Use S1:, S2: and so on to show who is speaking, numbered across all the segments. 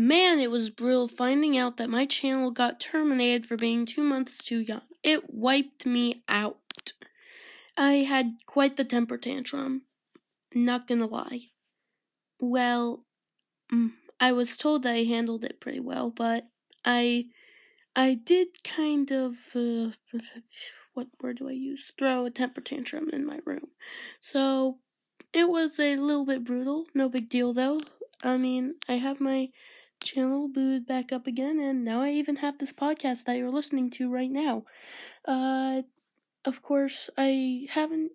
S1: Man, it was brutal finding out that my channel got terminated for being 2 months too young. It wiped me out. I had quite the temper tantrum, not gonna lie. Well, I was told that I handled it pretty well, but I did kind of, what word do I use? Throw a temper tantrum in my room. So, it was a little bit brutal, no big deal though. I mean, I have my channel booted back up again, and now I even have this podcast that you're listening to right now. Of course, I haven't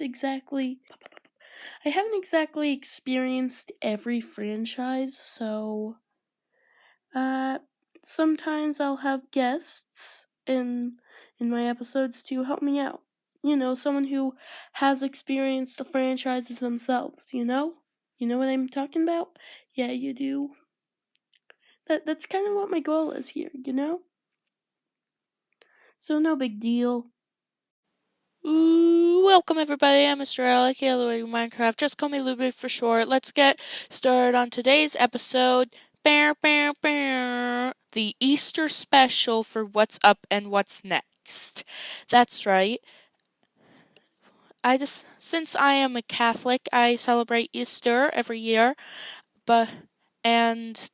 S1: exactly experienced every franchise, so sometimes I'll have guests in my episodes to help me out. You know, someone who has experienced the franchises themselves, you know? You know what I'm talking about? Yeah, you do. That's kind of what my goal is here, you know? So no big deal.
S2: Ooh, welcome everybody, I'm Mr.L, aka Minecraft, just call me Luby for short. Let's get started on today's episode, the Easter special for What's Up and What's Next. That's right, since I am a Catholic, I celebrate Easter every year, and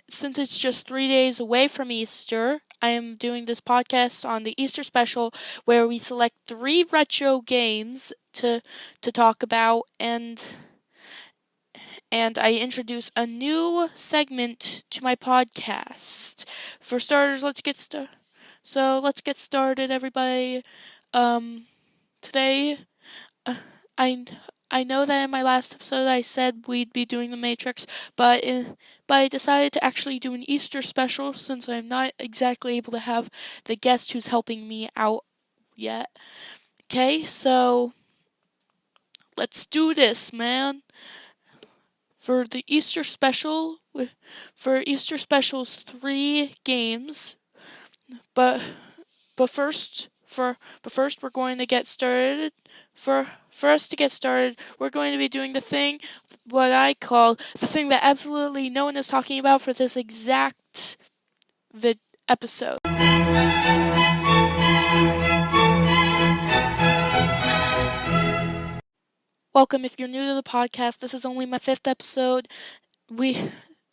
S2: since it's just 3 days away from Easter, I am doing this podcast on the Easter special where we select 3 retro games to talk about, and I introduce a new segment to my podcast. For starters, let's get started, everybody. Today, I know that in my last episode I said we'd be doing the Matrix, but I decided to actually do an Easter special since I'm not exactly able to have the guest who's helping me out yet. Okay, so let's do this, man. For Easter special's 3 games, but first we're going to get started. For us to get started, we're going to be doing what I call the thing that absolutely no one is talking about for this exact episode. Welcome if you're new to the podcast. This is only my 5th episode.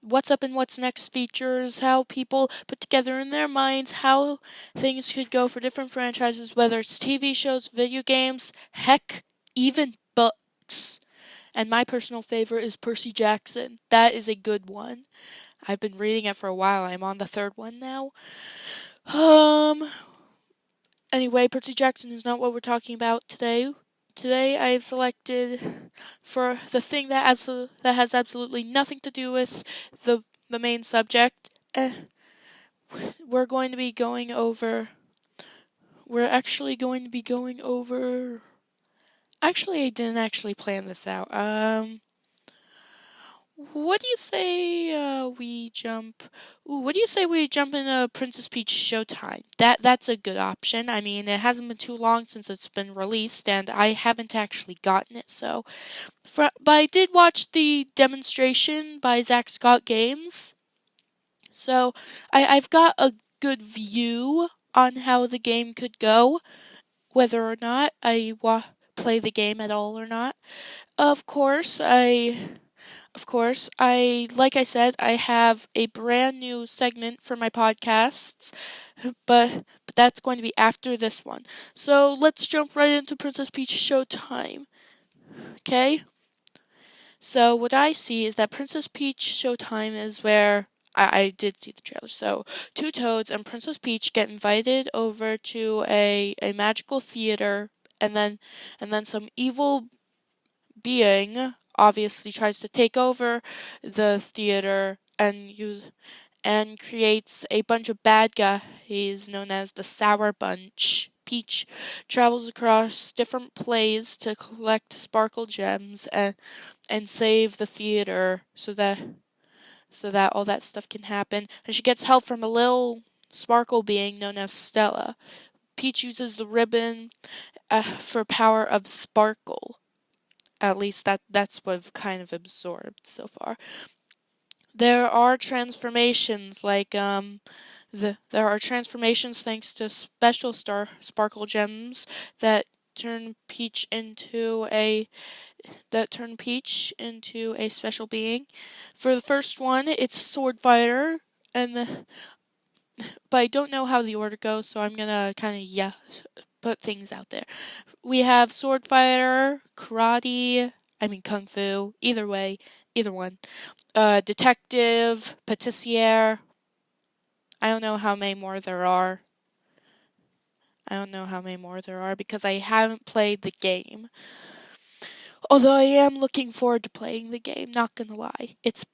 S2: What's Up and What's Next features how people put together in their minds how things could go for different franchises, whether it's TV shows, video games, heck, even books. And my personal favorite is Percy Jackson. That is a good one. I've been reading it for a while. I'm on the 3rd one now. Anyway, Percy Jackson is not what we're talking about today. Today I have selected for the thing that has absolutely nothing to do with the main subject. We're going to be going over. Actually, I didn't actually plan this out. What do you say we jump? What do you say we jump into Princess Peach Showtime? That's a good option. I mean, it hasn't been too long since it's been released, and I haven't actually gotten it. But I did watch the demonstration by Zack Scott Games, so I've got a good view on how the game could go, whether or not I play the game at all or not. Like I said, I have a brand new segment for my podcasts, but that's going to be after this one. So let's jump right into Princess Peach Showtime. Okay? So what I see is that Princess Peach Showtime is where I did see the trailer. So 2 Toads and Princess Peach get invited over to a magical theater, and then some evil being obviously tries to take over the theater and creates a bunch of bad guys known as the Sour Bunch. Peach travels across different plays to collect sparkle gems and save the theater so that all that stuff can happen. And she gets help from a little sparkle being known as Stella. Peach uses the ribbon for power of sparkle. At least that's what I've kind of absorbed so far. there are transformations there are transformations thanks to special sparkle gems that turn Peach into a special being. For the first one, it's Sword Fighter, but I don't know how the order goes, so I'm gonna kind of put things out there. We have Sword Fighter, Kung Fu, either way, either one. Detective, Patissiere. I don't know how many more there are. Because I haven't played the game. Although I am looking forward to playing the game, not gonna lie. It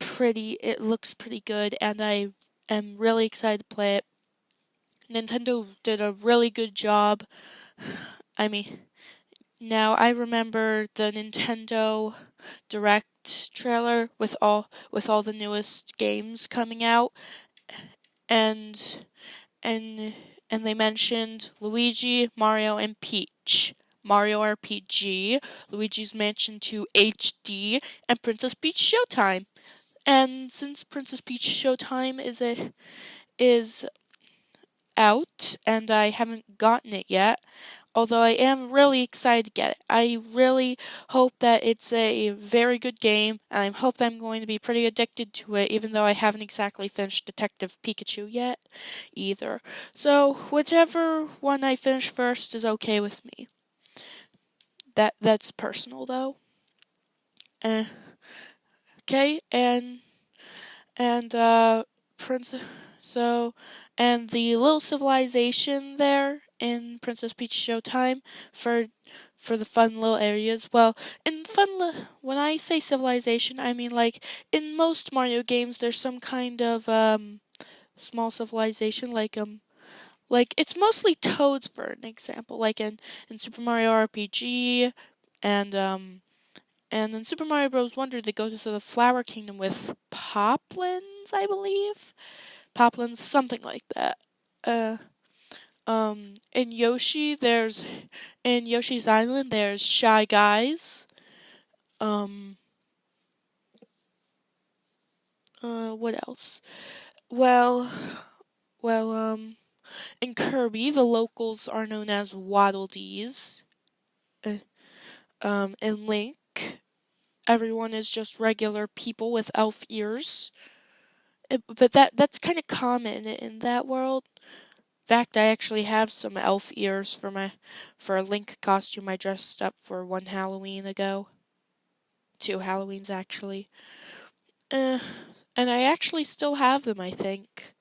S2: looks pretty good, and I am really excited to play it. Nintendo did a really good job. I mean, now I remember the Nintendo Direct trailer with all the newest games coming out, and and and they mentioned Luigi, Mario, and Peach. Mario RPG, Luigi's Mansion 2 HD, and Princess Peach Showtime. And since Princess Peach Showtime is out and I haven't gotten it yet, although I am really excited to get it. I really hope that it's a very good game, and I hope that I'm going to be pretty addicted to it, even though I haven't exactly finished Detective Pikachu yet, either. So, whichever one I finish first is okay with me. That's personal, though. Okay, and Prince. So, and the little civilization there in Princess Peach Showtime for the fun little areas. Well, when I say civilization, I mean like in most Mario games, there's some kind of small civilization like it's mostly Toads for an example, like in Super Mario RPG and in Super Mario Bros. Wonder, they go to the Flower Kingdom with Poplins, I believe. Poplins, something like that. In Yoshi's Island, there's Shy Guys. What else? Well, in Kirby, the locals are known as Waddle Dees. In Link, everyone is just regular people with elf ears. But that's kind of common in that world. In fact, I actually have some elf ears for a Link costume I dressed up for one Halloween ago. 2 Halloweens actually. And I actually still have them, I think.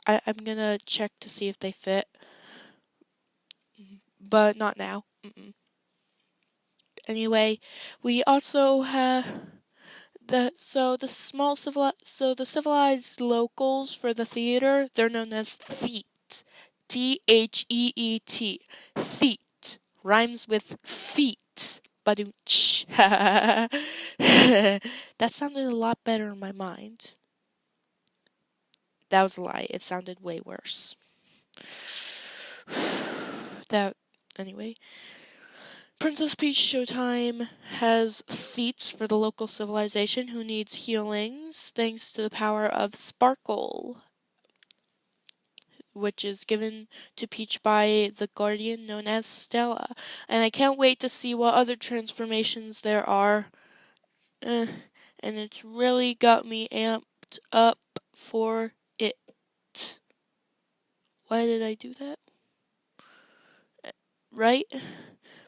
S2: I'm gonna check to see if they fit. But not now. Anyway, we also have the civilized locals for the theater, they're known as Theet. Theet. Theet. Rhymes with feet. Badooch. That sounded a lot better in my mind. That was a lie. It sounded way worse. Anyway. Princess Peach Showtime has Theets for the local civilization who needs healings thanks to the power of Sparkle, which is given to Peach by the guardian known as Stella. And I can't wait to see what other transformations there are. And it's really got me amped up for it. Why did I do that? Right?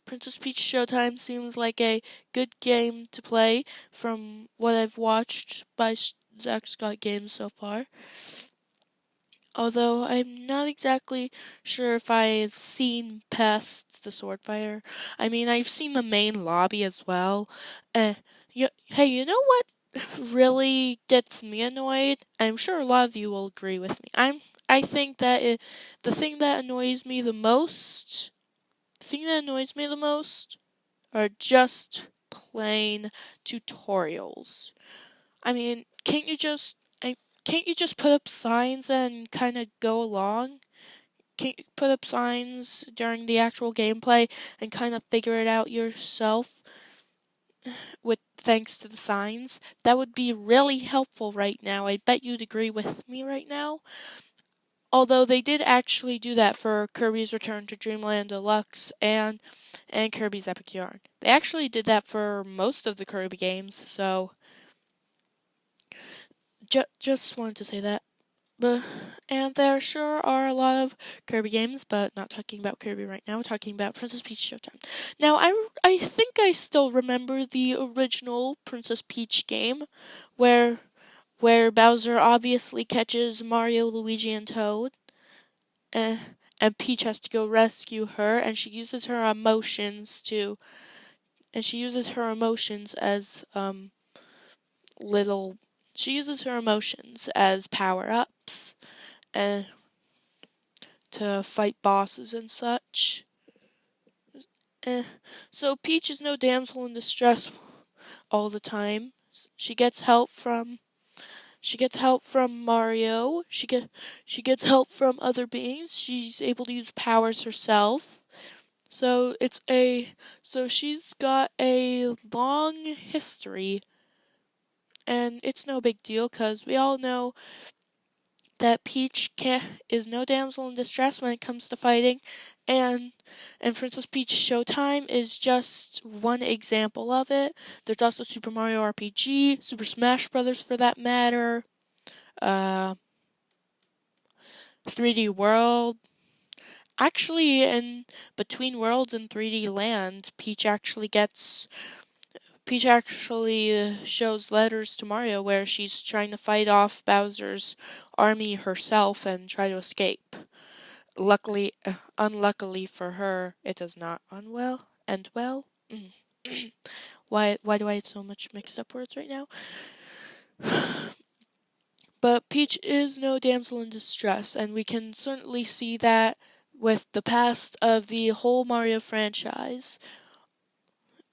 S2: Princess Peach Showtime seems like a good game to play from what I've watched by Zack Scott Games so far. Although I'm not exactly sure if I've seen past the sword fighter. I mean, I've seen the main lobby as well. Hey, you know what really gets me annoyed? I'm sure a lot of you will agree with me. I think that the thing that annoys me the most are just plain tutorials. I mean, can't you just put up signs and kind of go along? Can't you put up signs during the actual gameplay and kind of figure it out yourself thanks to the signs. That would be really helpful right now. I bet you'd agree with me right now. Although they did actually do that for Kirby's Return to Dreamland Deluxe and Kirby's Epic Yarn. They actually did that for most of the Kirby games, so just wanted to say that. And there sure are a lot of Kirby games, but not talking about Kirby right now. We're talking about Princess Peach Showtime. Now, I think I still remember the original Princess Peach game, where Bowser obviously catches Mario, Luigi, and Toad, and Peach has to go rescue her, and she uses her emotions as little. She uses her emotions as power ups, and to fight bosses and such. So Peach is no damsel in distress all the time. She gets help from Mario. She gets help from other beings. She's able to use powers herself. So she's got a long history, and it's no big deal because we all know that Peach is no damsel in distress when it comes to fighting, and Princess Peach Showtime is just one example of it. There's also Super Mario RPG, Super Smash Bros. For that matter, 3D World. Actually, in Between Worlds and 3D Land, Peach actually shows letters to Mario where she's trying to fight off Bowser's army herself and try to escape. Unluckily for her, it does not end well. Why do I have so much mixed up words right now? But Peach is no damsel in distress, and we can certainly see that with the past of the whole Mario franchise.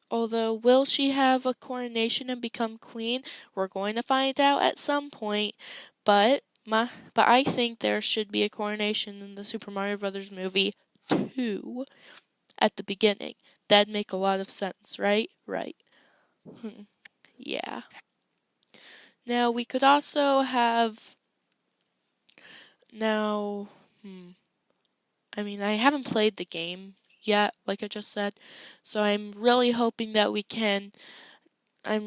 S2: Although, will she have a coronation and become queen? We're going to find out at some point, but I think there should be a coronation in the Super Mario Bros. Movie 2 at the beginning. That'd make a lot of sense, right? Right. Yeah. Now, we could also have... Now, I haven't played the game yet, like I just said, so I'm really hoping that when I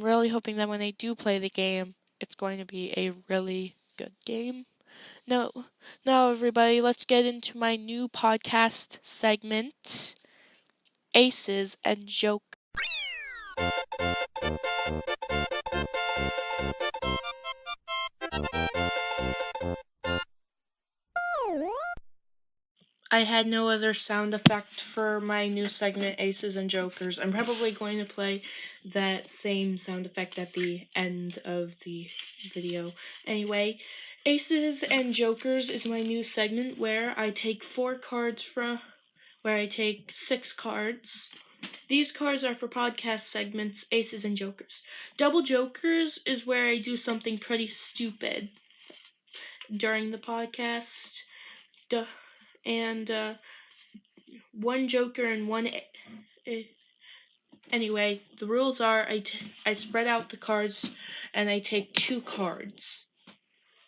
S2: do play the game, it's going to be a really good game. Now everybody, let's get into my new podcast segment, Aces and Jokes.
S1: I had no other sound effect for my new segment, Aces and Jokers. I'm probably going to play that same sound effect at the end of the video. Anyway, Aces and Jokers is my new segment where I take 6 cards. These cards are for podcast segments, Aces and Jokers. Double Jokers is where I do something pretty stupid during the podcast. And one Joker and one... Anyway, the rules are I spread out the cards and I take 2 cards.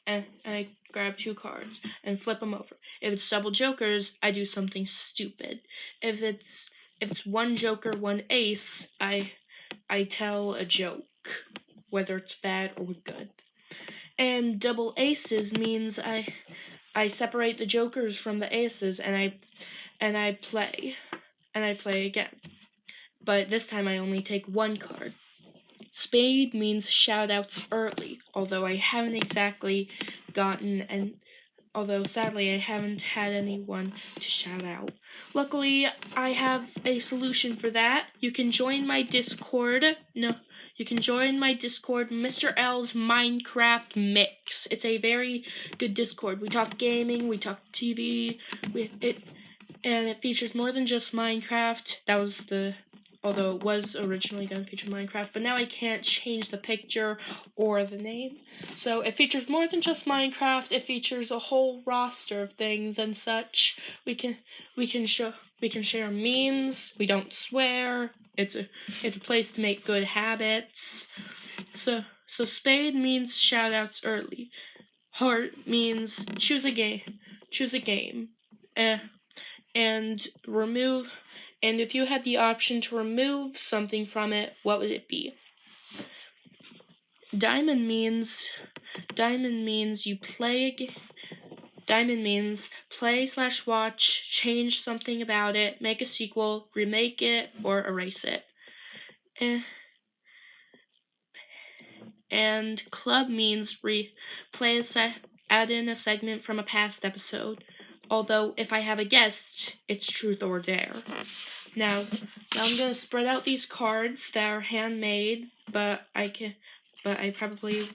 S1: And I grab 2 cards and flip them over. If it's double Jokers, I do something stupid. If it's one Joker, one Ace, I tell a joke, whether it's bad or good. And double Aces means I separate the Jokers from the Aces and I play again. But this time I only take 1 card. Spade means shoutouts early, although sadly I haven't had anyone to shout out. Luckily, I have a solution for that. You can join my Discord. Mr.L's Minecraft Mix. It's a very good Discord. We talk gaming, we talk TV, and it features more than just Minecraft. Although it was originally going to feature Minecraft, but now I can't change the picture or the name. So it features more than just Minecraft. It features a whole roster of things and such. We can share memes. We don't swear. It's a place to make good habits. So spade means shout outs early. Heart means choose a game. And remove, and if you had the option to remove something from it, what would it be? Diamond means you play. Diamond means play/watch, change something about it, make a sequel, remake it, or erase it. And club means add in a segment from a past episode. Although if I have a guest, it's truth or dare. Now I'm gonna spread out these cards that are handmade, but I probably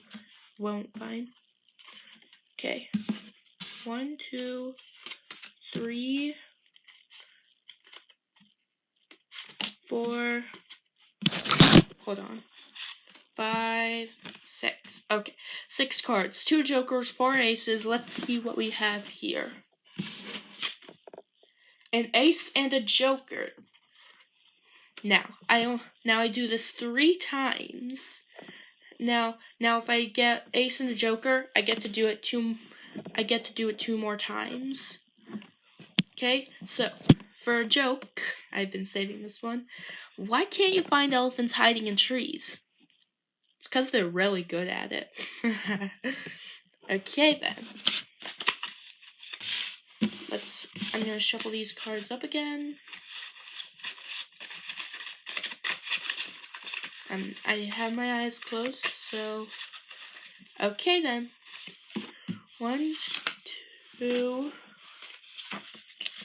S1: won't find. Okay. 1, 2, 3, 4. Hold on. 5, 6. Okay. 6 cards. 2 jokers, 4 aces. Let's see what we have here. An ace and a joker. Now I do this 3 times. Now if I get ace and a joker, I get to do it 2 more times. Okay? So, for a joke, I've been saving this one. Why can't you find elephants hiding in trees? It's because they're really good at it. Okay then. I'm gonna shuffle these cards up again. I have my eyes closed, so okay then. 1, 2,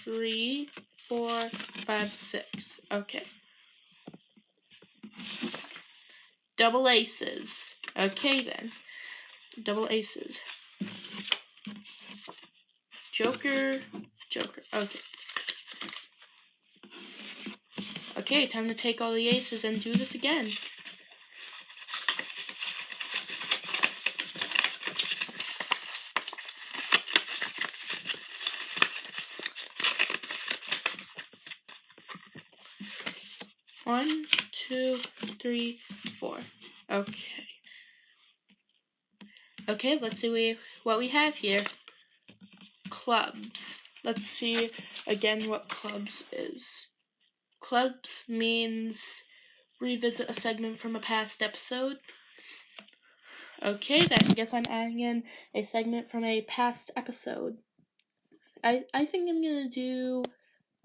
S1: 3, 4, 5, 6. Okay. Double aces. Okay then. Double aces. Joker. Okay. Okay, time to take all the aces and do this again. One, 2, 3, 4. Okay. Okay, let's see what we have here. Clubs. Let's see again what clubs is. Clubs means revisit a segment from a past episode. Okay, then I guess I'm adding in a segment from a past episode. I think I'm gonna do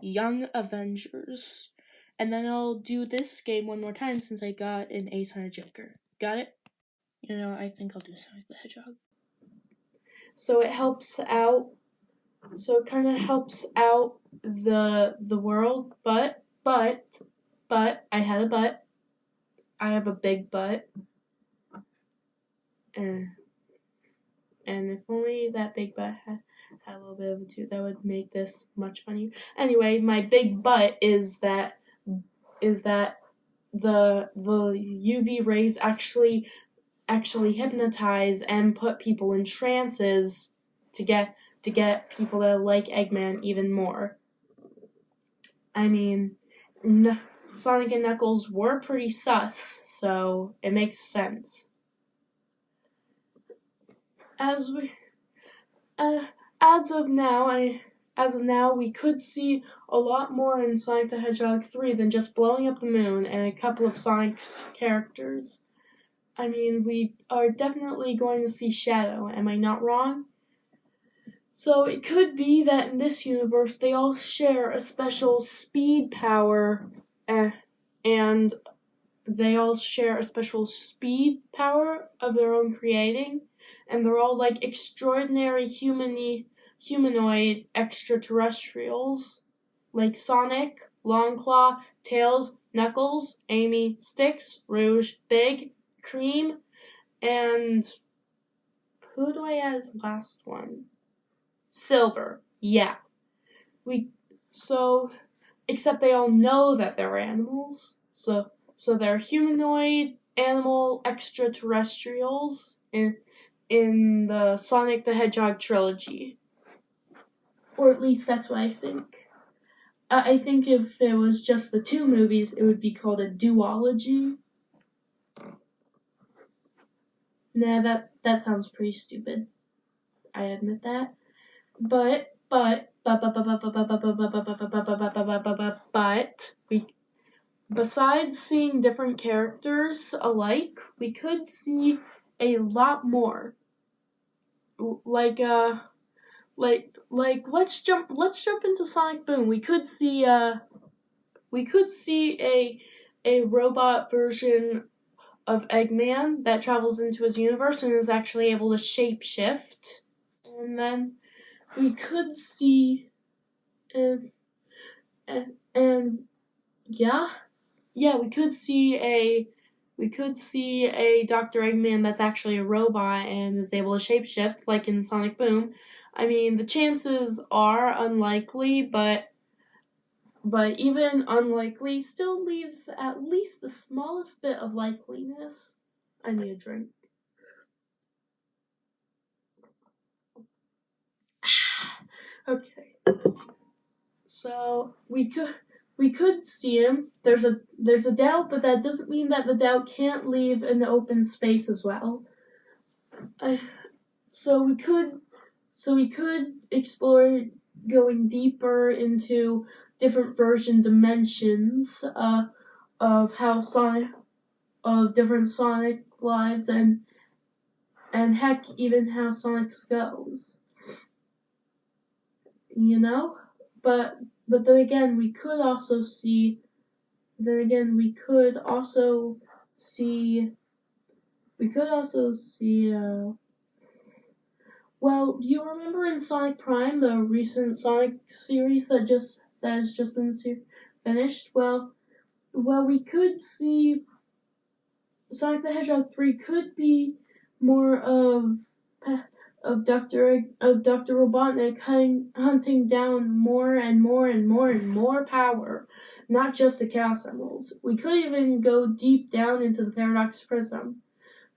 S1: Young Avengers. And then I'll do this game one more time since I got an ace and a joker. Got it? I think I'll do Sonic the Hedgehog. So it helps out. So it kind of helps out the world, but I had a but. I have a big butt. And if only that big butt had a little bit of a tooth, that would make this much funnier. Anyway, my big butt is that the UV rays actually hypnotize and put people in trances to get people that like Eggman even more. I mean, Sonic and Knuckles were pretty sus, so it makes sense. As of now, we could see a lot more in Sonic the Hedgehog 3 than just blowing up the moon and a couple of Sonic's characters. I mean, we are definitely going to see Shadow, am I not wrong? So it could be that in this universe they all share a special speed power, and they all share a special speed power of their own creating, and they're all like extraordinary humanoid extraterrestrials, like Sonic, Longclaw, Tails, Knuckles, Amy, Styx, Rouge, Big, Cream, and who do I add as the last one? Silver. Yeah. Except they all know that they're animals. So they're humanoid animal extraterrestrials in the Sonic the Hedgehog trilogy. Or at least that's what I think. I think if it was just the two movies, it would be called a duology. Nah, that sounds pretty stupid. I admit that. But we, besides seeing different characters alike, we could see a lot more. Like let's jump into Sonic Boom. We could see a robot version of Eggman that travels into his universe and is actually able to shapeshift. And then we could see and yeah, we could see a Dr. Eggman that's actually a robot and is able to shapeshift like in Sonic Boom. I mean, the chances are unlikely, but even unlikely still leaves at least the smallest bit of likeliness. I need a drink. Okay. So we could see him. There's a doubt, but that doesn't mean that the doubt can't leave an open space as well. So we could explore going deeper into different version dimensions of how different Sonic lives and heck even how Sonic's goes. You know? But then again we could also see well, do you remember in Sonic Prime, the recent Sonic series that has just been finished? Well, we could see Sonic the Hedgehog 3 could be more of Dr. Robotnik hunting down more and more power, not just the Chaos Emeralds. We could even go deep down into the Paradox Prism.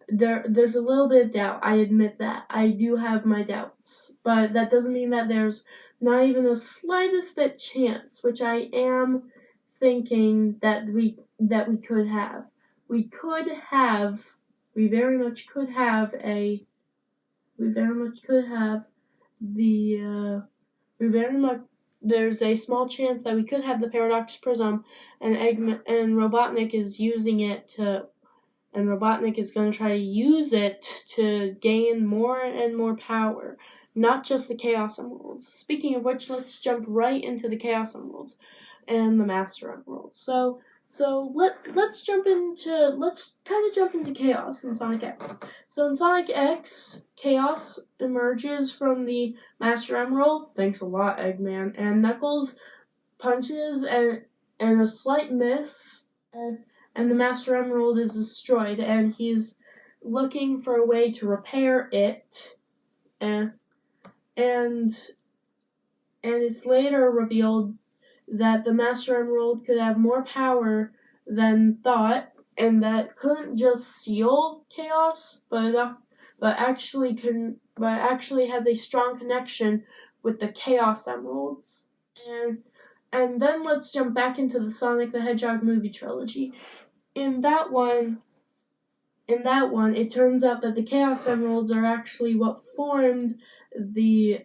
S1: There's a little bit of doubt. I admit that. I do have my doubts. But that doesn't mean that there's not even the slightest bit chance, which I am thinking that we could have. We very much could have there's a small chance that we could have the Paradox Prism and Robotnik is using it and Robotnik is going to try to use it to gain more and more power, not just the Chaos Emeralds. Speaking of which, let's jump right into the Chaos Emeralds and the Master Emeralds. So let's kind of jump into Chaos in Sonic X. So in Sonic X, Chaos emerges from the Master Emerald. Thanks a lot, Eggman. And Knuckles punches and a slight miss and the Master Emerald is destroyed, and he's looking for a way to repair it, and it's later revealed that the Master Emerald could have more power than thought, and that couldn't just seal chaos, but actually has a strong connection with the Chaos Emeralds. And then let's jump back into the Sonic the Hedgehog movie trilogy. In that one, it turns out that the Chaos Emeralds are actually what formed the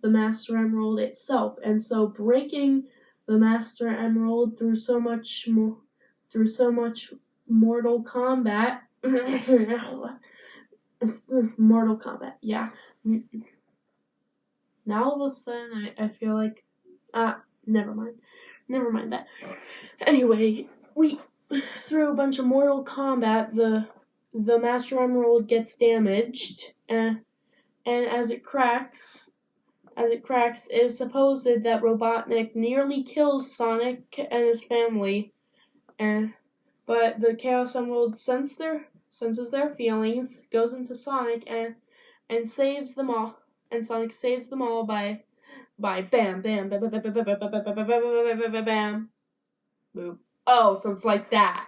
S1: Master Emerald itself, and so breaking the Master Emerald through so much mortal combat, yeah. Now all of a sudden, I feel like, never mind that. Anyway, through a bunch of mortal combat, the Master Emerald gets damaged, and as it cracks, it is supposed that Robotnik nearly kills Sonic and his family, but the Chaos Emerald senses their feelings, goes into Sonic and saves them all, and Sonic saves them all by bam bam bam bam bam bam bam bam bam bam bam. Boop. Oh, so it's like that.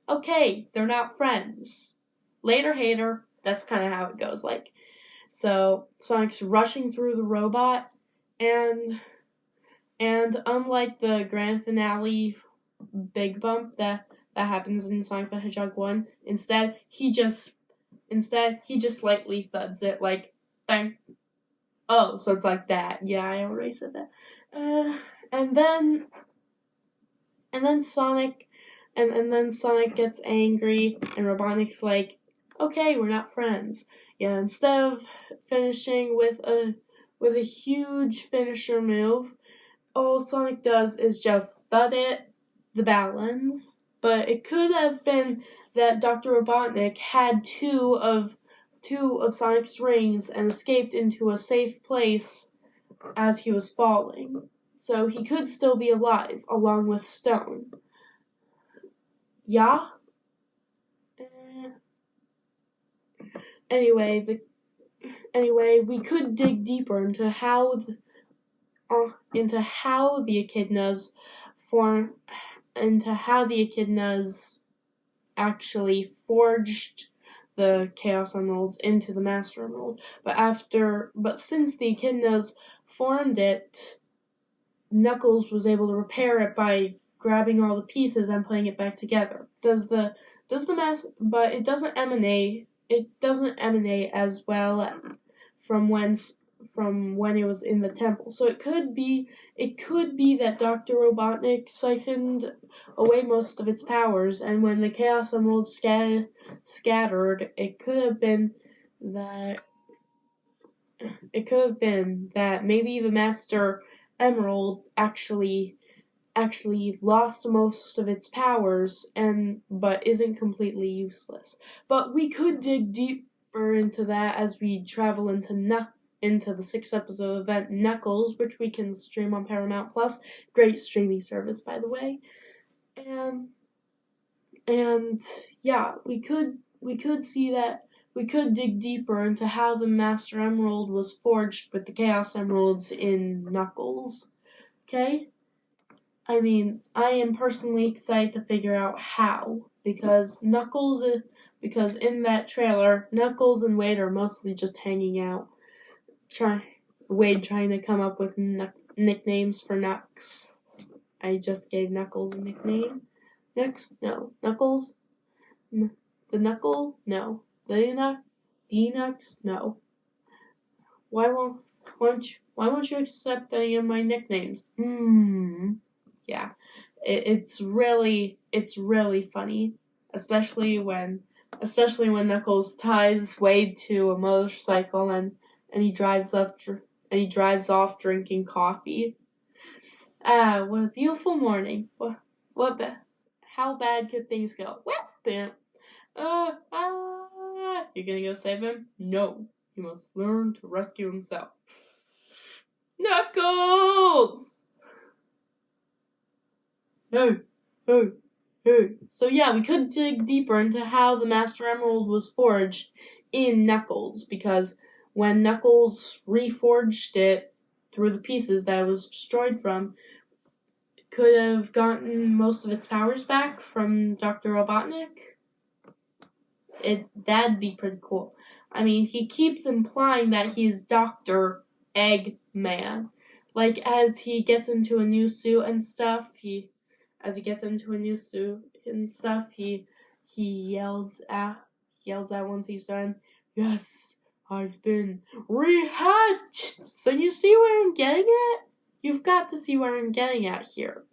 S1: Okay, they're not friends. Later, hater. That's kind of how it goes. So Sonic's rushing through the robot, and and unlike the grand finale big bump that happens in Sonic the Hedgehog 1, instead he just lightly thuds it like bang. Oh, so it's like that. Yeah, I already said that. And then Sonic and then Sonic gets angry and Robotnik's like, okay, we're not friends. Yeah, instead of finishing with a huge finisher move, all Sonic does is just thud it, the balance. But it could have been that Dr. Robotnik had two of Sonic's rings and escaped into a safe place as he was falling. So he could still be alive, along with Stone. Yeah? Anyway, we could dig deeper into how the echidnas form, into how the echidnas actually forged the Chaos Emeralds into the Master Emerald. But since the echidnas formed it, Knuckles was able to repair it by grabbing all the pieces and putting it back together. But it doesn't emanate as well from when it was in the temple. So it could be that Dr. Robotnik siphoned away most of its powers, and when the Chaos Emeralds scattered, it could have been that maybe the Master Emerald actually lost most of its powers but isn't completely useless. But we could dig deeper into that as we travel into the 6th episode event Knuckles, which we can stream on Paramount Plus. Great streaming service, by the way. And yeah, we could see that. We could dig deeper into how the Master Emerald was forged with the Chaos Emeralds in Knuckles. Okay? I mean, I am personally excited to figure out how, because in that trailer, Knuckles and Wade are mostly just hanging out. Wade trying to come up with nicknames for Nux. I just gave Knuckles a nickname. Nux? No. Knuckles? The Knuckle? No. The Nux? No. Why won't you accept any of my nicknames? Yeah. It's really funny, especially when Knuckles ties Wade to a motorcycle and he drives off drinking coffee. Ah, what a beautiful morning. How bad could things go? Well, you're gonna go save him? No, he must learn to rescue himself. Knuckles! Hey. So yeah, we could dig deeper into how the Master Emerald was forged in Knuckles, because when Knuckles reforged it through the pieces that it was destroyed from, it could have gotten most of its powers back from Dr. Robotnik. That'd be pretty cool. I mean, he keeps implying that he's Dr. Eggman. Like, as he gets into a new suit and stuff, he yells at once he's done, "Yes, I've been rehatched!" So you see where I'm getting at? You've got to see where I'm getting at here.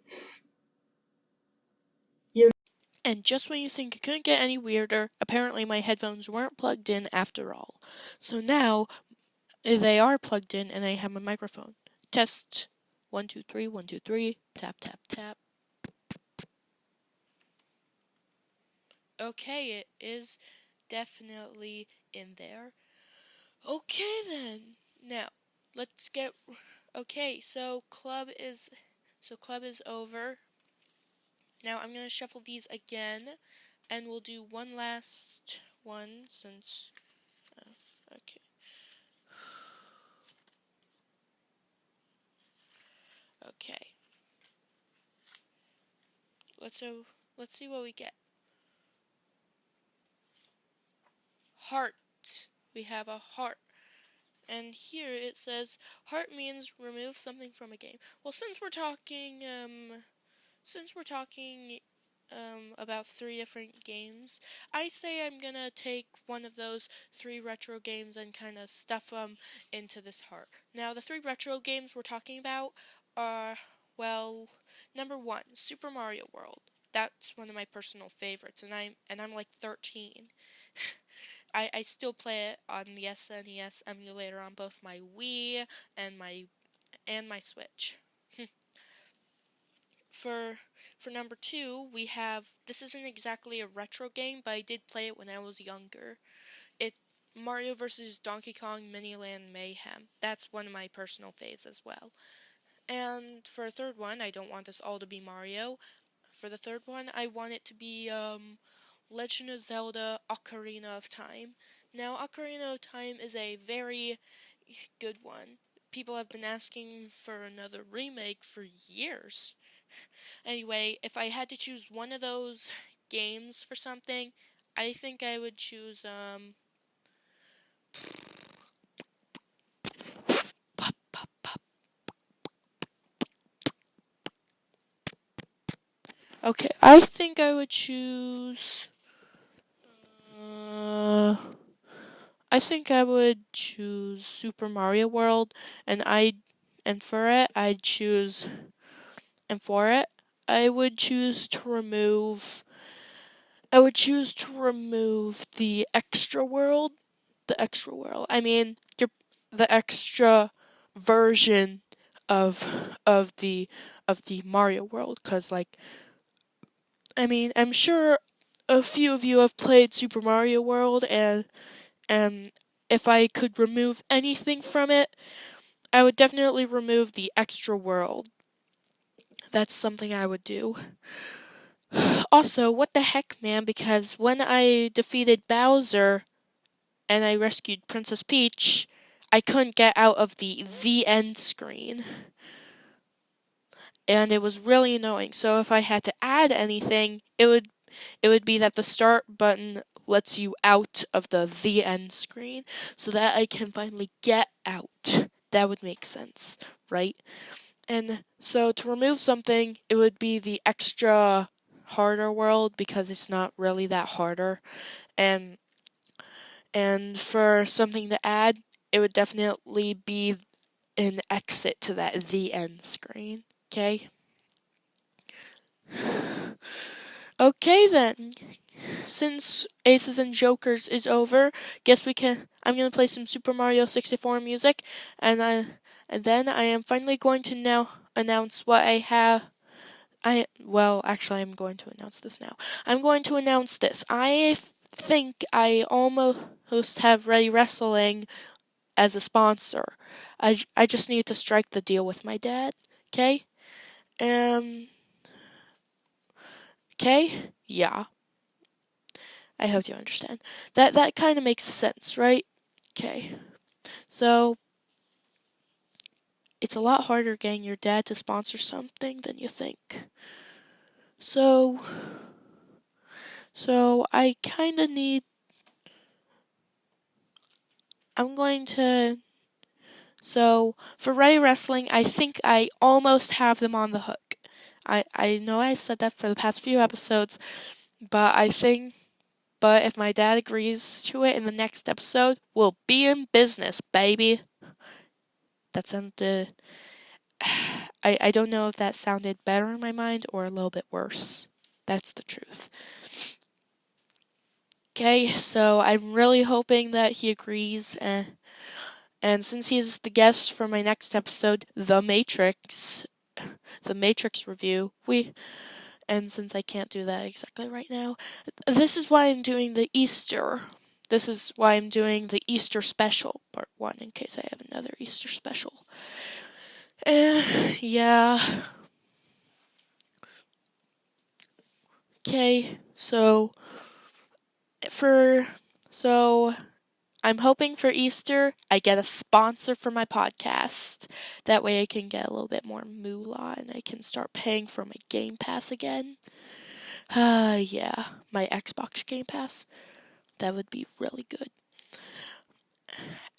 S2: And just when you think it couldn't get any weirder, apparently my headphones weren't plugged in after all. So now they are plugged in and I have my microphone. Test. 1, 2, 3, 1, 2, 3. Tap, tap, tap. Okay, it is definitely in there. Okay then. Now, let's get... Okay, so club is over. Now I'm going to shuffle these again, and we'll do one last one since... okay. Okay. Let's see what we get. Heart. We have a heart. And here it says heart means remove something from a game. Well, since we're talking about 3 different games, I say I'm gonna take one of those 3 retro games and kind of stuff them into this heart. Now, the 3 retro games we're talking about are, well, number 1, Super Mario World. That's one of my personal favorites, and I'm like 13. I still play it on the SNES emulator on both my Wii and my Switch. For number 2, we have, this isn't exactly a retro game, but I did play it when I was younger. It Mario vs. Donkey Kong Mini Land Mayhem. That's one of my personal faves as well. And for a third one, I don't want this all to be Mario. For the third one, I want it to be Legend of Zelda Ocarina of Time. Now, Ocarina of Time is a very good one. People have been asking for another remake for years. Anyway, if I had to choose one of those games for something, I think I would choose, okay, I think I would choose, I think I would choose Super Mario World, and for it, I would choose to remove the extra world. I mean, the extra version of the Mario world, cuz like, I mean, I'm sure a few of you have played Super Mario World, and if I could remove anything from it, I would definitely remove the extra world. That's something I would do. Also, what the heck, man, because when I defeated Bowser and I rescued Princess Peach, I couldn't get out of the end screen. And it was really annoying. So if I had to add anything, it would be that the start button lets you out of the end screen so that I can finally get out. That would make sense, right? And so to remove something, it would be the extra harder world because it's not really that harder. And for something to add, it would definitely be an exit to that the end screen. Okay? Okay then. Since Aces and Jokers is over, I'm gonna play some Super Mario 64 music, and then I am finally going to now announce what I have. I'm going to announce this now. I'm going to announce this. I think I almost have Ready Wrestling as a sponsor. I just need to strike the deal with my dad. Okay? Okay? Yeah. I hope you understand. That kind of makes sense, right? Okay. So, it's a lot harder getting your dad to sponsor something than you think. So I kind of need. I'm going to. So, for Ready Wrestling, I think I almost have them on the hook. I know I've said that for the past few episodes, but but if my dad agrees to it in the next episode, we'll be in business, baby. That sounded. I don't know if that sounded better in my mind or a little bit worse. That's the truth. Okay, so I'm really hoping that he agrees, and since he's the guest for my next episode, The Matrix review, and since I can't do that exactly right now, this is why I'm doing the Easter special, part 1, in case I have another Easter special. Yeah. Okay, so I'm hoping for Easter I get a sponsor for my podcast. That way I can get a little bit more moolah and I can start paying for my Game Pass again. Yeah, my Xbox Game Pass. That would be really good.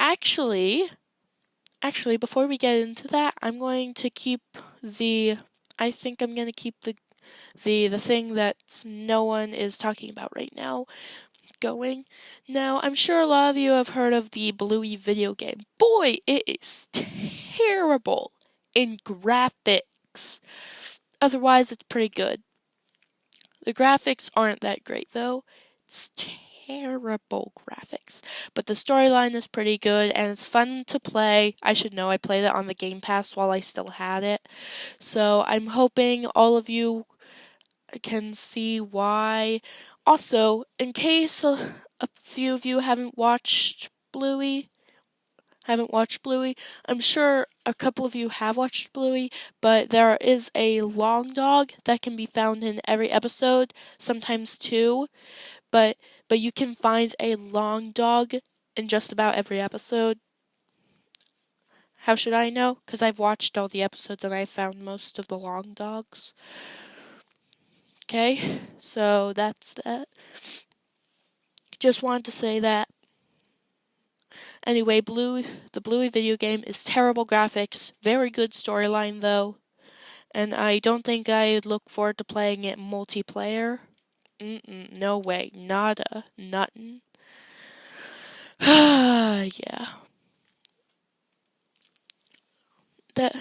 S2: Actually, before we get into that, I'm going to keep I think I'm going to keep the thing that no one is talking about right now going. Now, I'm sure a lot of you have heard of the Bluey video game. Boy, it is terrible in graphics. Otherwise, it's pretty good. The graphics aren't that great, though. It's terrible graphics. But the storyline is pretty good, and it's fun to play. I should know, I played it on the Game Pass while I still had it. So I'm hoping all of you can see why. Also, in case a few of you haven't watched Bluey, I'm sure a couple of you have watched Bluey, but there is a long dog that can be found in every episode, sometimes two, but you can find a long dog in just about every episode. How should I know? Because I've watched all the episodes and I found most of the long dogs. Okay, so that's that. Just wanted to say that. Anyway, the Bluey video game is terrible graphics, very good storyline though, and I don't think I'd look forward to playing it multiplayer. No way, nada, nothing. Yeah. That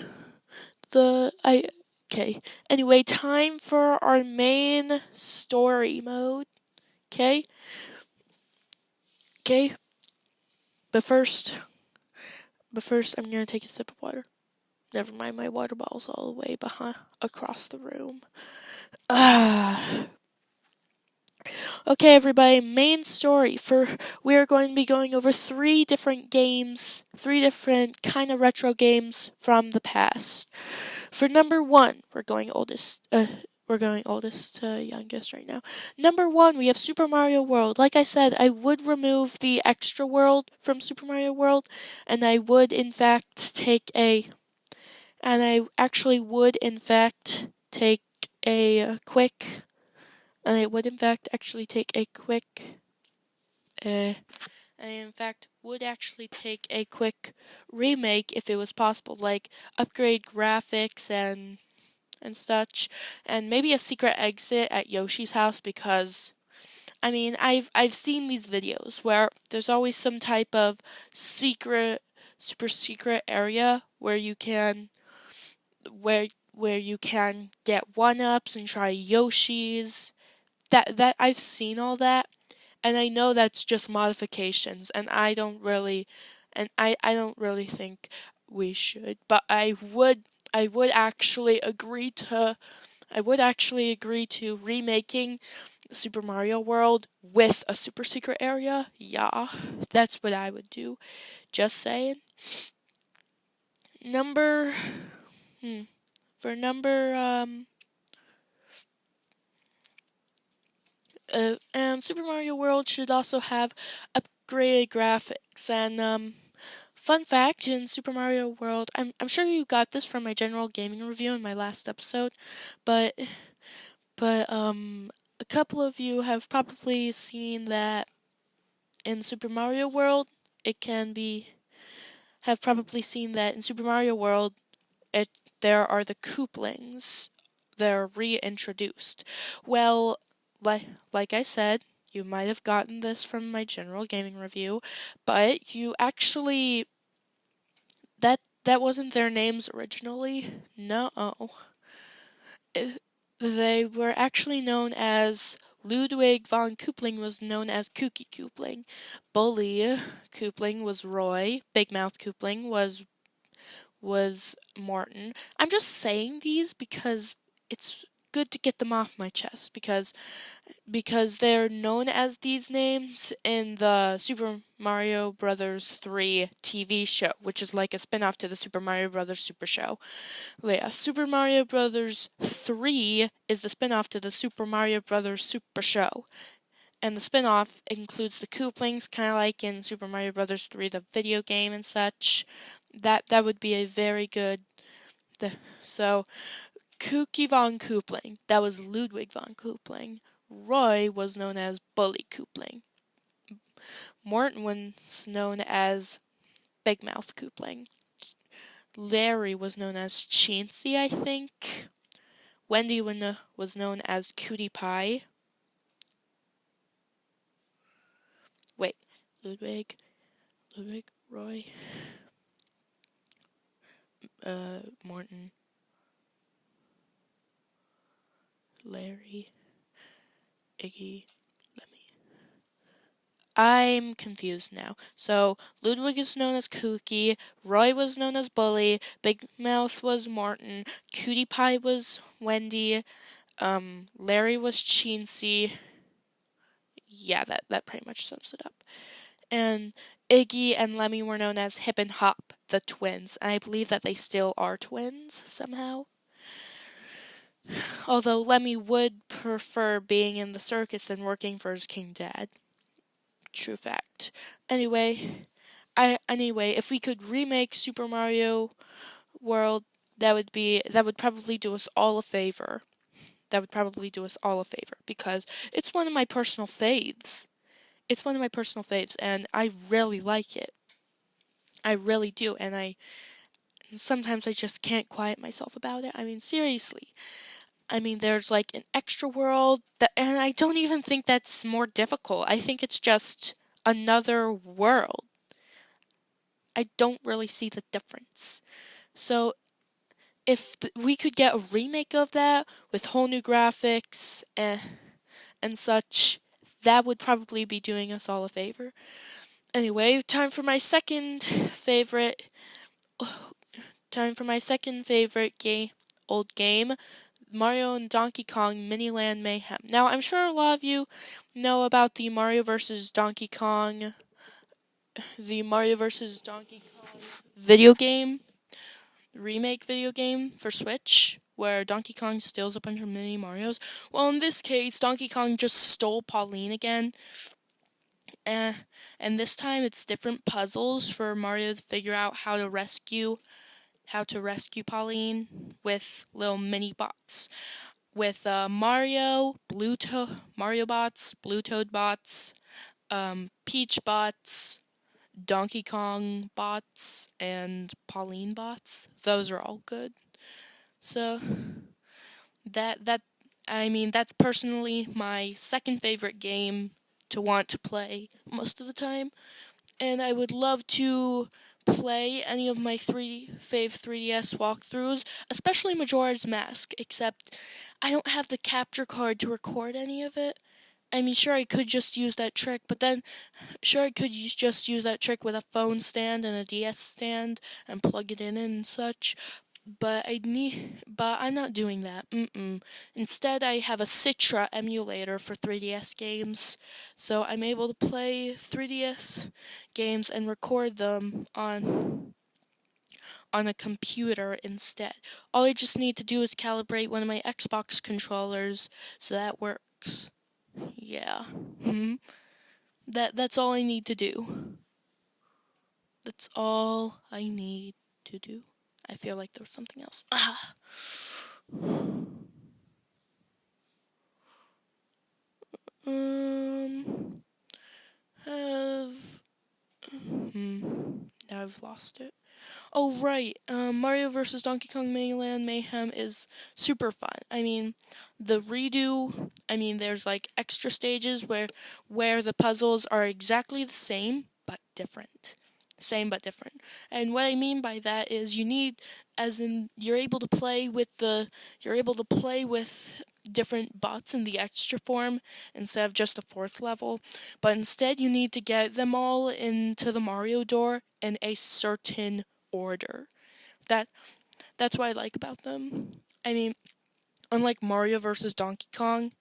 S2: okay. Anyway, time for our main story mode. Okay? Okay? But first I'm gonna take a sip of water. Never mind, my water bottle's all the way across the room. Okay, everybody, main story. We are going to be going over 3 different games, 3 different kind of retro games from the past. For number 1, we're going oldest to youngest right now. Number 1, we have Super Mario World. Like I said, I would remove the extra world from Super Mario World, and I would in fact take a quick remake if it was possible, like upgrade graphics and such, and maybe a secret exit at Yoshi's house, because I mean, I've seen these videos where there's always some type of super secret area where you can get 1-ups and try Yoshi's. That I've seen all that, and I know that's just modifications, and I don't really think we should, but I would actually agree to remaking Super Mario World with a super secret area. Yeah, that's what I would do. Just saying. And Super Mario World should also have upgraded graphics. And fun fact, in Super Mario World, I'm sure you got this from my general gaming review in my last episode, but a couple of you have probably seen that in Super Mario World, in Super Mario World, there are the Kooplings. They're reintroduced. Well, like I said, you might have gotten this from my general gaming review, but you actually that wasn't their names originally. No. They were actually known as Ludwig von Koopling was known as Kooky Koopling. Bully Koopling was Roy. Big Mouth Koopling was Martin. I'm just saying these because it's good to get them off my chest, because they're known as these names in the Super Mario Brothers 3 TV show, which is like a spin-off to the Super Mario Brothers Super Show. Yeah, Super Mario Brothers 3 is the spin-off to the Super Mario Brothers Super Show. And the spin-off includes the Kooplings, kind of like in Super Mario Brothers 3, the video game and such. That would be a very good... So, Kooky von Koopling, that was Ludwig von Koopling. Roy was known as Bully Koopling. Morton was known as Big Mouth Coupling. Larry was known as Chauncey, I think. Wendy was known as Cutie Pie. Wait, Ludwig, Roy, Morton, Larry, Iggy, Lemmy. I'm confused now. So, Ludwig is known as Kooky, Roy was known as Bully, Big Mouth was Morton, Cutie Pie was Wendy, Larry was Chauncey. Yeah, that pretty much sums it up. And Iggy and Lemmy were known as Hip and Hop, the twins. And I believe that they still are twins somehow. Although Lemmy would prefer being in the circus than working for his king dad. True fact. Anyway, if we could remake Super Mario World, that would probably do us all a favor. Because it's one of my personal faves. And I really like it. I really do, and sometimes I just can't quiet myself about it. I mean, seriously. There's like an extra world, and I don't even think that's more difficult. I think it's just another world. I don't really see the difference. So, if we could get a remake of that with whole new graphics and such, that would probably be doing us all a favor. Anyway, time for my second favorite old game, Mario and Donkey Kong Mini Land Mayhem. Now, I'm sure a lot of you know about the Mario vs. Donkey Kong video game, remake video game for Switch, where Donkey Kong steals a bunch of mini Marios. Well, in this case, Donkey Kong just stole Pauline again. And this time it's different puzzles for Mario to figure out how to rescue Pauline with little mini bots. With Mario bots, Blue Toad bots, Peach bots, Donkey Kong bots, and Pauline bots. Those are all good. So that's personally my second favorite game to want to play most of the time. And I would love to play any of my 3DS walkthroughs, especially Majora's Mask, except I don't have the capture card to record any of it. Sure, I could just use that trick, but then, just use that trick with a phone stand and a DS stand and plug it in and such. But I'm not doing that. Instead, I have a Citra emulator for 3DS games, so I'm able to play 3DS games and record them on a computer instead. All I just need to do is calibrate one of my Xbox controllers, so that works. Yeah. That's all I need to do. That's all I need to do. I feel like there was something else. Now I've lost it. Oh, right. Mario vs. Donkey Kong Mini Land Mayhem is super fun. The redo, there's like extra stages where the puzzles are exactly the same, but different. And what I mean by that is you're able to play with different bots in the extra form instead of just the fourth level, but instead you need to get them all into the Mario door in a certain order. That's what I like about them. Unlike Mario vs. Donkey Kong,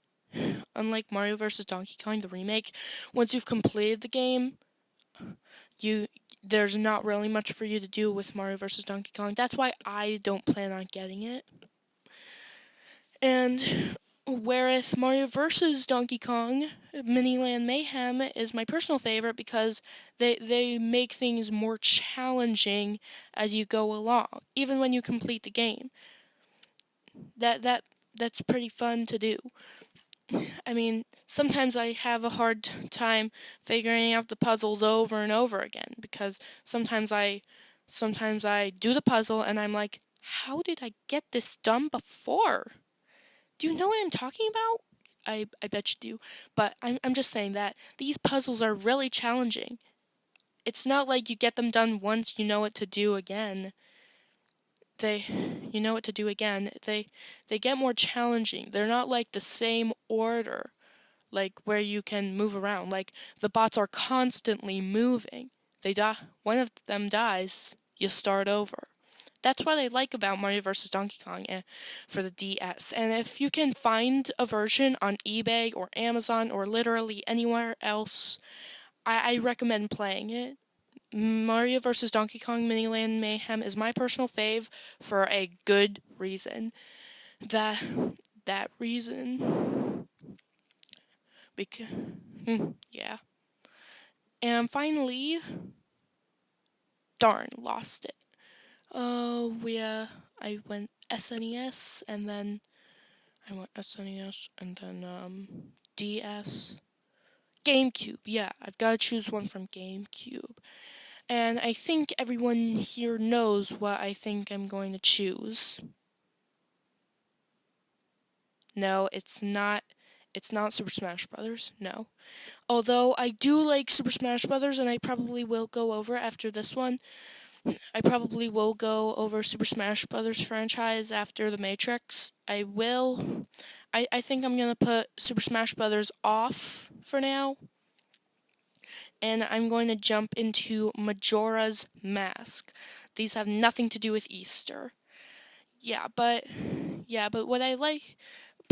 S2: the remake, once you've completed the game, there's not really much for you to do with Mario vs. Donkey Kong. That's why I don't plan on getting it. And whereas Mario vs. Donkey Kong Mini Land Mayhem is my personal favorite because they make things more challenging as you go along, even when you complete the game. That's pretty fun to do. I mean, sometimes I have a hard time figuring out the puzzles over and over again because sometimes I do the puzzle and I'm like, how did I get this done before? Do you know what I'm talking about? I bet you do. But I'm just saying that these puzzles are really challenging. It's not like you get them done once, you know what to do again. They you know what to do again. They get more challenging. They're not like the same order, like where you can move around. Like the bots are constantly moving. They die. One of them dies, you start over. That's what I like about Mario vs. Donkey Kong for the DS. And if you can find a version on eBay or Amazon or literally anywhere else, I recommend playing it. Mario vs. Donkey Kong Miniland Mayhem is my personal fave for a good reason. That that reason, because yeah. And finally, darn, lost it. Oh yeah, I went SNES and then I went SNES and then DS. GameCube, yeah, I've got to choose one from GameCube. And I think everyone here knows what I think I'm going to choose. No, it's not. It's not Super Smash Brothers. No. Although I do like Super Smash Brothers, and I probably will go over after this one. I probably will go over Super Smash Brothers franchise after the Matrix. I will. I think I'm gonna put Super Smash Brothers off for now, and I'm going to jump into Majora's Mask. These have nothing to do with Easter. Yeah, but what I like,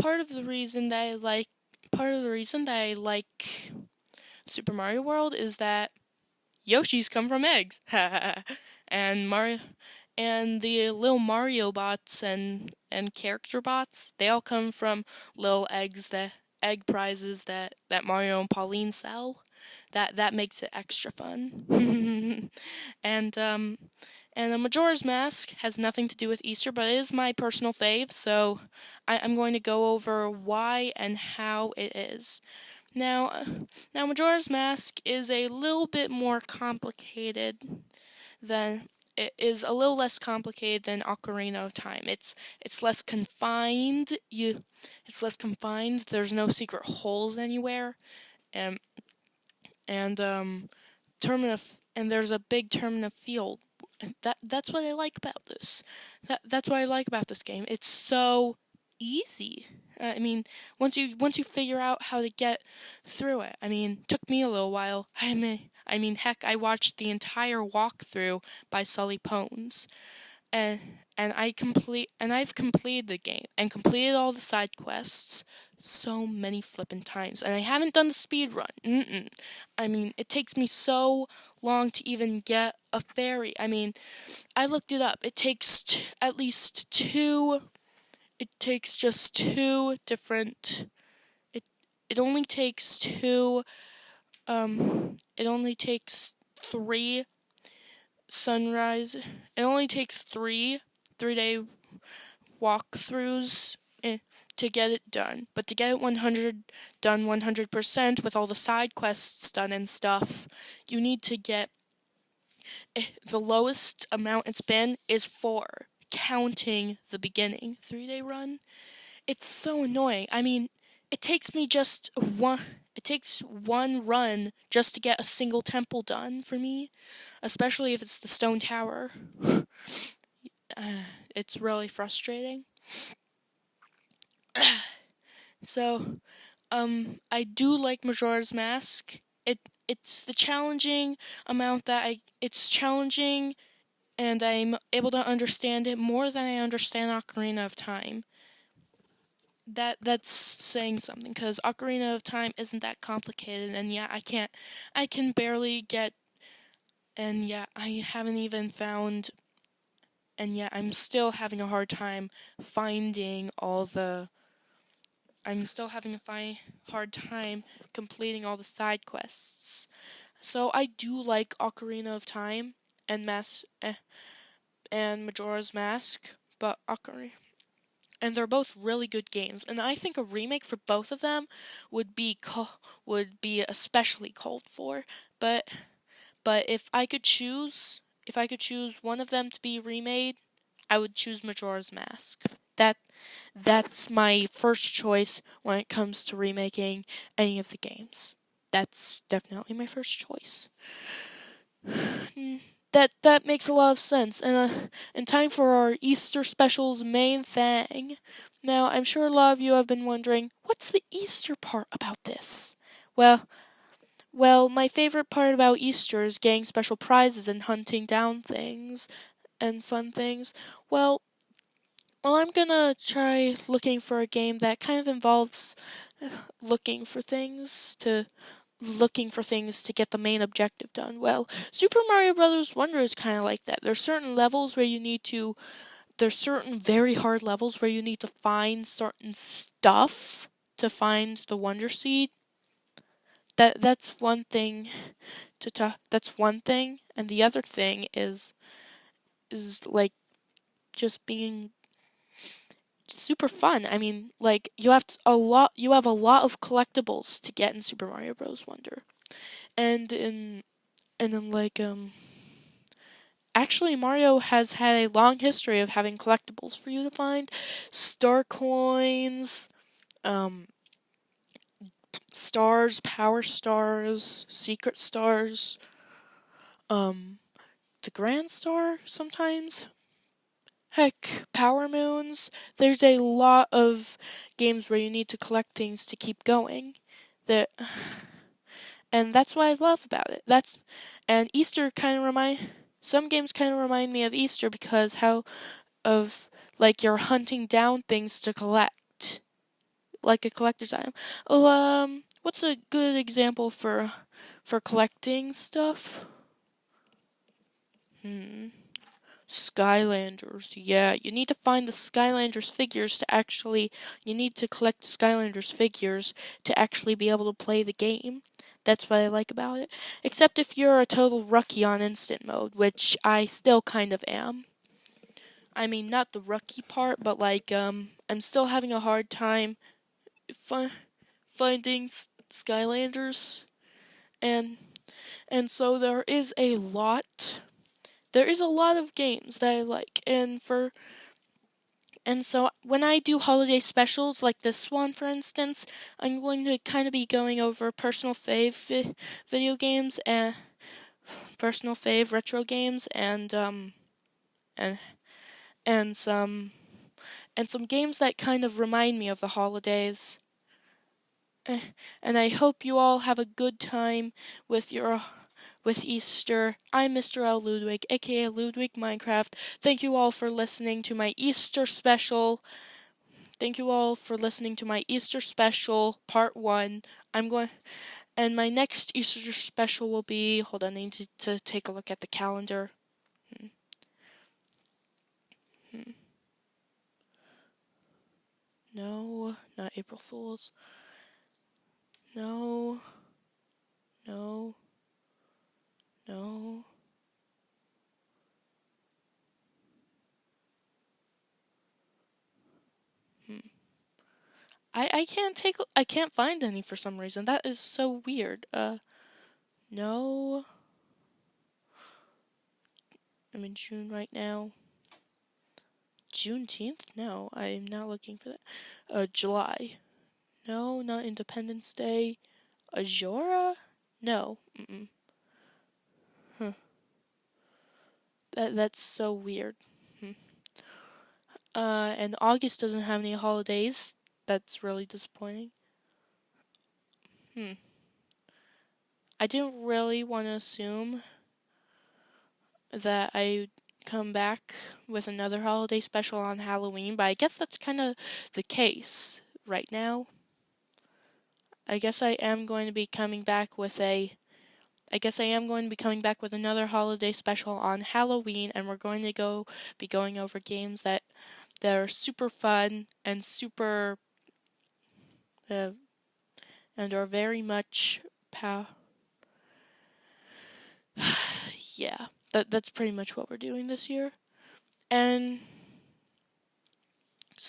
S2: part of the reason that I like Super Mario World is that Yoshis come from eggs. and Mario and the little Mario bots and character bots, they all come from little egg prizes that Mario and Pauline sell. That makes it extra fun. And the Majora's Mask has nothing to do with Easter, but it is my personal fave, so I'm going to go over why and how it is. Now Majora's Mask is a little bit more complicated than it is a little less complicated than Ocarina of Time. It's less confined. It's less confined. There's no secret holes anywhere, and and and there's a big Termina field. That's what I like about this. That's what I like about this game. It's so easy. I mean, once you figure out how to get through it. I mean, took me a little while. Heck, I watched the entire walkthrough by Sully Pones, and I've completed the game and completed all the side quests so many flippin' times, and I haven't done the speed run. I mean, it takes me so long to even get a fairy. I mean, I looked it up. It takes at least two. It takes just two different. It only takes two. It only takes three sunrise. It only takes 3 day walkthroughs to get it done. But to get it 100% with all the side quests done and stuff, you need to get the lowest amount it's been is 4, counting the beginning 3-day run. It's so annoying. I mean, it takes me just one. It takes one run just to get a single temple done for me, especially if it's the stone tower. It's really frustrating. So, I do like Majora's Mask. It's the challenging amount that it's challenging, and I'm able to understand it more than I understand Ocarina of Time. That's saying something, because Ocarina of Time isn't that complicated, and yeah, I can barely get, and yeah, I haven't even found, and yeah, I'm still having a hard time finding all the, I'm still having a hard time completing all the side quests. So I do like Ocarina of Time and and Majora's Mask, but and they're both really good games. And I think a remake for both of them would be especially called for. But if I could choose one of them to be remade, I would choose Majora's Mask. That's my first choice when it comes to remaking any of the games. That's definitely my first choice. That makes a lot of sense. And time for our Easter special's main thing. Now, I'm sure a lot of you have been wondering, what's the Easter part about this? Well, my favorite part about Easter is getting special prizes and hunting down things and fun things. Well, I'm gonna try looking for a game that kind of involves looking for things to get the main objective done. Well, Super Mario Bros. Wonder is kind of like that. There's certain very hard levels where you need to find certain stuff to find the Wonder Seed. That's one thing that's one thing, and the other thing is like just being super fun. I mean, like you have a lot of collectibles to get in Super Mario Bros. Wonder. And in and then actually Mario has had a long history of having collectibles for you to find. Star coins, um stars, power stars, secret stars, um the grand star sometimes. Heck, power moons. There's a lot of games where you need to collect things to keep going. That and that's what I love about it. And Easter kind of some games kind of remind me of Easter because how of like you're hunting down things to collect, like a collector's item. What's a good example for collecting stuff? Skylanders. Yeah, you need to find the Skylanders figures to actually. You need to collect Skylanders figures to actually be able to play the game. That's what I like about it. Except if you're a total rookie on instant mode, which I still kind of am. I mean, not the rookie part, but I'm still having a hard time finding Skylanders, and so there is a lot of games that I like, and so when I do holiday specials like this one, for instance, I'm going to kind of be going over personal fave video games and personal fave retro games and and some games that kind of remind me of the holidays. And I hope you all have a good time with Easter. I'm Mr.L Ludwig, aka Ludwig Minecraft. Thank you all for listening to my Easter special. Thank you all for listening to my Easter special, part 1. And my next Easter special will be, hold on, I need to take a look at the calendar. No, not April Fools. No, no, no. I can't find any for some reason. That is so weird. No. I'm in June right now. Juneteenth? No, I'm not looking for that. July. No, not Independence Day. Ajora? No. Mm-mm. Huh. That's so weird. And August doesn't have any holidays. That's really disappointing. I didn't really want to assume that I'd come back with another holiday special on Halloween, but I guess that's kind of the case right now. I guess I am going to be coming back with another holiday special on Halloween, and we're going to be going over games that are super fun and super and are very much yeah. That's pretty much what we're doing this year. And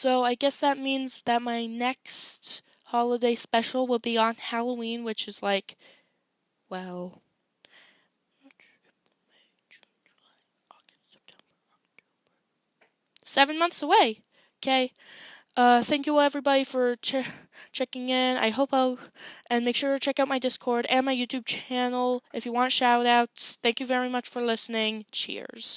S2: So I guess that means that my next holiday special will be on Halloween, which is like, well, 7 months away. Okay. Thank you everybody for checking in. And make sure to check out my Discord and my YouTube channel if you want shout outs. Thank you very much for listening. Cheers.